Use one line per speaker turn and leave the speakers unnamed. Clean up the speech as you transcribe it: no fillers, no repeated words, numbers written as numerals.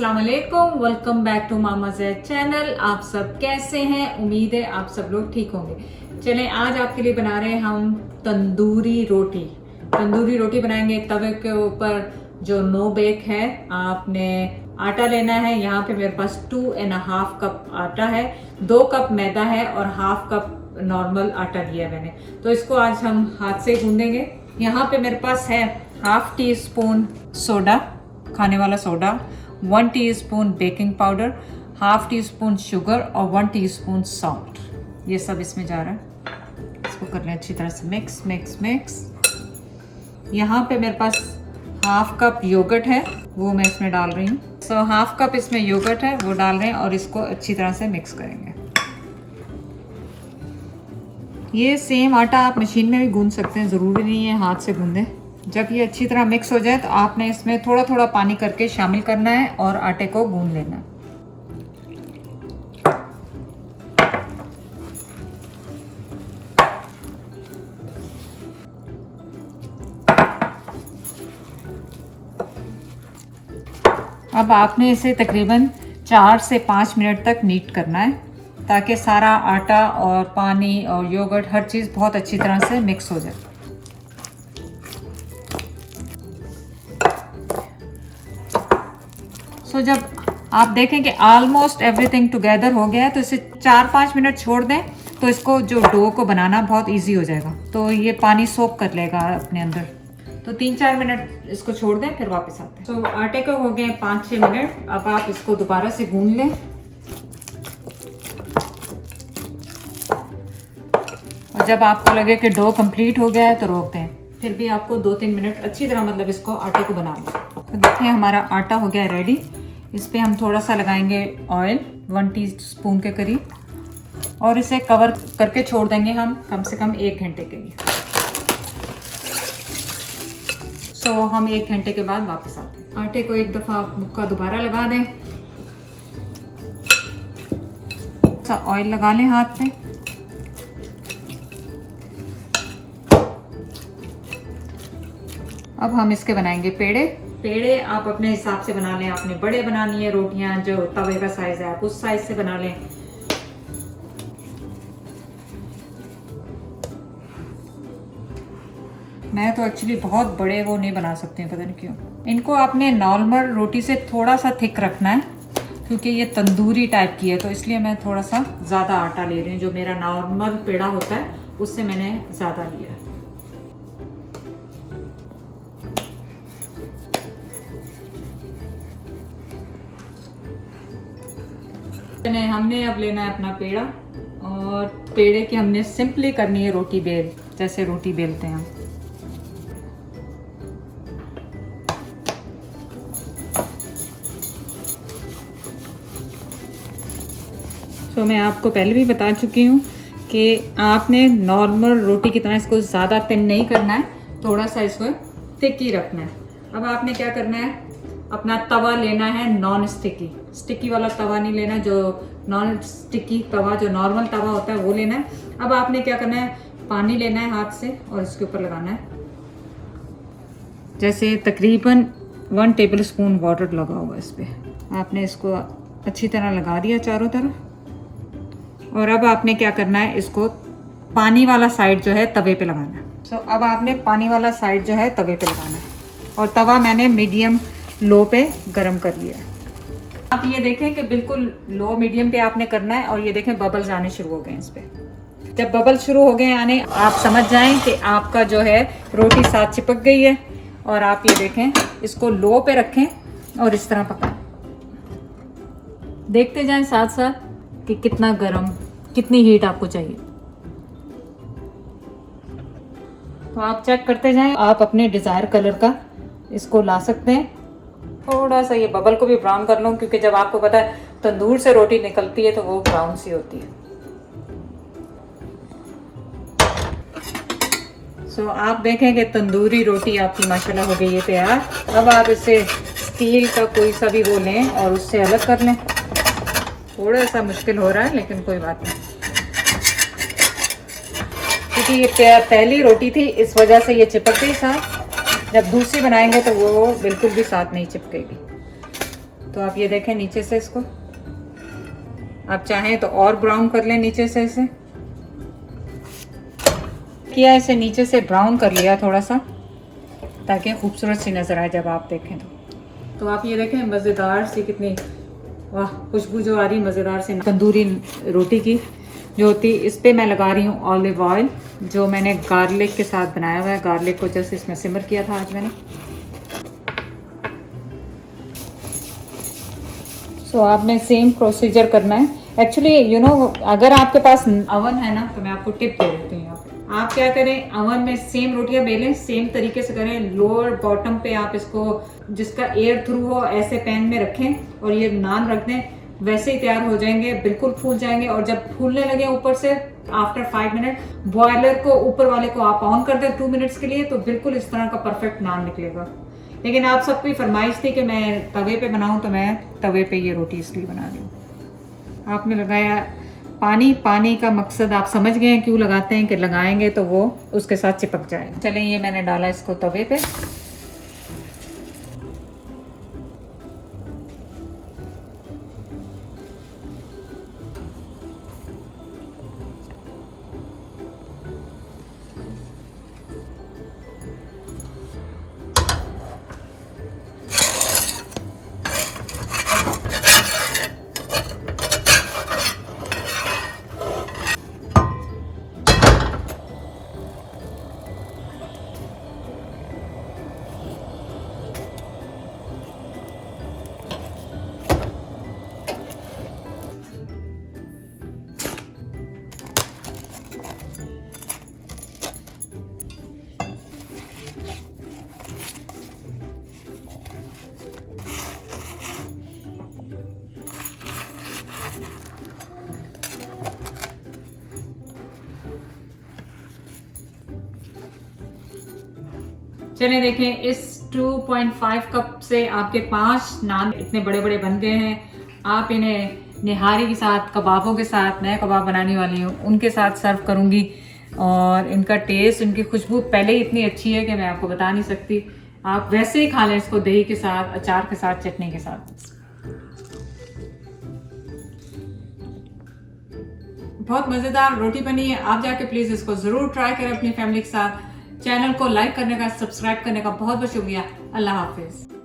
अस्सलाम वालेकुम, welcome back to Mama Zaid channel. आप सब कैसे हैं? उम्मीद है आप सब लोग ठीक होंगे। चलें, आज आपके लिए बना रहे हैं हम तंदूरी रोटी। तंदूरी रोटी बनाएंगे तवे के ऊपर जो नो बेक है। आपने आटा लेना है। यहाँ पे मेरे पास 2.5 कप आटा है, 2 कप मैदा है और हाफ कप नॉर्मल आटा लिया मैंने। तो इसको आज हम हाथ से गूंदेंगे। यहाँ पे मेरे पास है हाफ टी स्पून सोडा, खाने वाला soda, 1 teaspoon baking powder, half tea spoon sugar और 1 टीस्पून सॉल्ट। ये सब इसमें जा रहा है। इसको कर लें अच्छी तरह से मिक्स मिक्स मिक्स। यहाँ पे मेरे पास हाफ कप योगर्ट है, वो मैं इसमें डाल रही हूँ। सो हाफ कप इसमें योगर्ट है, वो डाल रहे हैं और इसको अच्छी तरह से मिक्स करेंगे। ये सेम आटा आप मशीन में भी गूंद सकते हैं, ज़रूरी नहीं है हाथ से गूंदें। जब ये अच्छी तरह मिक्स हो जाए तो आपने इसमें थोड़ा थोड़ा पानी करके शामिल करना है और आटे को गूंद लेना है। अब आपने इसे तकरीबन 4 से 5 मिनट तक नीट करना है ताकि सारा आटा और पानी और योगर्ट हर चीज़ बहुत अच्छी तरह से मिक्स हो जाए। तो जब आप देखें कि ऑलमोस्ट एवरीथिंग टुगेदर हो गया है तो इसे 4-5 मिनट छोड़ दें, तो इसको जो डो को बनाना बहुत इजी हो जाएगा। तो ये पानी सोक कर लेगा अपने अंदर। तो 3-4 मिनट इसको छोड़ दें, फिर वापस आते हैं। तो आटे को हो गए 5-6 मिनट। अब आप इसको दोबारा से गूंद लें और जब आपको लगे कि डो कंप्लीट हो गया है तो रोक दें। फिर भी आपको 2-3 मिनट अच्छी तरह मतलब इसको आटे को बना लें। तो देखें हमारा आटा हो गया रेडी। इस पर हम थोड़ा सा लगाएंगे ऑयल, 1 टीस्पून के करीब, और इसे कवर करके छोड़ देंगे हम कम से कम 1 घंटे के लिए। सो हम 1 घंटे के बाद वापस आते हैं। आटे को एक दफ़ा मुक्का दोबारा लगा दें, ऑयल लगा लें हाथ में। अब हम इसके बनाएंगे पेड़े। पेड़े आप अपने हिसाब से बना लें। आपने बड़े बनानी है रोटियां, जो तवे का साइज है आप उस साइज से बना लें। मैं तो एक्चुअली बहुत बड़े वो नहीं बना सकती हूँ, पता नहीं क्यों। इनको आपने नॉर्मल रोटी से थोड़ा सा थिक रखना है क्योंकि ये तंदूरी टाइप की है, तो इसलिए मैं थोड़ा सा ज़्यादा आटा ले रही हूँ। जो मेरा नॉर्मल पेड़ा होता है उससे मैंने ज़्यादा लिया है। हमने अब लेना है अपना पेड़ा और पेड़े की हमने सिंपली करनी है रोटी बेल, जैसे रोटी बेलते हैं हम। तो मैं आपको पहले भी बता चुकी हूँ कि आपने नॉर्मल रोटी की तरह इसको ज़्यादा थिन नहीं करना है, थोड़ा सा इसको थिक ही रखना है। अब आपने क्या करना है, अपना तवा लेना है नॉन स्टिकी। स्टिकी वाला तवा नहीं लेना, जो नॉन स्टिकी तवा जो नॉर्मल तवा होता है वो लेना है। अब आपने क्या करना है, पानी लेना है हाथ से और इसके ऊपर लगाना है। जैसे तकरीबन 1 टेबल स्पून वाटर लगा हुआ इस पर। आपने इसको अच्छी तरह लगा दिया चारों तरफ। और अब आपने क्या करना है, इसको पानी वाला साइड जो है तवे पे लगाना है। सो अब आपने पानी वाला साइड जो है तवे पे लगाना है और तवा मैंने मीडियम लो पे गरम कर लिया है। आप ये देखें कि बिल्कुल लो मीडियम पे आपने करना है। और ये देखें बबल्स आने शुरू हो गए हैं इस पे। जब बबल शुरू हो गए आने, आप समझ जाएं कि आपका जो है रोटी साथ चिपक गई है। और आप ये देखें, इसको लो पे रखें और इस तरह पकाएं। देखते जाएं साथ साथ कि कितना गर्म, कितनी हीट आपको चाहिए। तो आप चेक करते जाएं। आप अपने डिज़ायर कलर का इसको ला सकते हैं। थोड़ा सा ये बबल को भी ब्राउन कर लूँ क्योंकि जब आपको पता है तंदूर से रोटी निकलती है तो वो ब्राउन सी होती है। सो आप देखें कि तंदूरी रोटी आपकी माशाल्लाह हो गई है तैयार। अब आप इसे स्टील का कोई सा भी वो लें और उससे अलग कर लें। थोड़ा सा मुश्किल हो रहा है लेकिन कोई बात नहीं, क्योंकि ये पहली रोटी थी इस वजह से ये चिपक गई साथ। जब दूसरी बनाएंगे तो वो बिल्कुल भी साथ नहीं चिपकेगी। तो आप ये देखें नीचे से इसको, आप चाहें तो और ब्राउन कर लें नीचे से। इसे किया, इसे नीचे से ब्राउन कर लिया थोड़ा सा, ताकि खूबसूरत सी नज़र आए जब आप देखें तो आप ये देखें मज़ेदार सी, कितनी वाह खुशबू जो आ रही मज़ेदार सी तंदूरी रोटी की जो होती। इस पर मैं लगा रही हूँ ऑलिव ऑयल, जो मैंने गार्लिक के साथ बनाया हुआ है। गार्लिक को जैसे इसमें सिमर किया था आज मैंने। सो आपने सेम प्रोसीजर करना है। एक्चुअली यू नो, अगर आपके पास अवन है ना, तो मैं आपको टिप दे देती हूँ यहाँ पे। आप क्या करें, अवन में सेम रोटियां बेलें, सेम तरीके से करें। लोअर बॉटम पे आप इसको, जिसका एयर थ्रू हो, ऐसे पैन में रखें और ये नान रख दें, वैसे ही तैयार हो जाएंगे, बिल्कुल फूल जाएंगे। और जब फूलने लगे ऊपर से, आफ्टर 5 मिनट बॉयलर को ऊपर वाले को आप ऑन कर दें 2 मिनट्स के लिए, तो बिल्कुल इस तरह का परफेक्ट नान निकलेगा। लेकिन आप सबकी फरमाइश थी कि मैं तवे पे बनाऊं, तो मैं तवे पे ये रोटी इसलिए बना रही हूँ। आपने लगाया पानी, पानी का मकसद आप समझ गए हैं क्यों लगाते हैं, कि लगाएंगे तो वो उसके साथ चिपक जाए। चलें, ये मैंने डाला इसको तवे पे। चलिए देखें, इस 2.5 कप से आपके 5 नान इतने बड़े बड़े बन गए हैं। आप इन्हें निहारी के साथ, कबाबों के साथ, मैं कबाब बनाने वाली हूँ उनके साथ सर्व करूँगी। और इनका टेस्ट, इनकी खुशबू पहले ही इतनी अच्छी है कि मैं आपको बता नहीं सकती। आप वैसे ही खा लें इसको, दही के साथ, अचार के साथ, चटनी के साथ। बहुत मज़ेदार रोटी बनी है। आप जाके प्लीज़ इसको ज़रूर ट्राई करें अपनी फैमिली के साथ। चैनल को लाइक करने का, सब्सक्राइब करने का बहुत बहुत शुक्रिया। अल्लाह हाफिज़।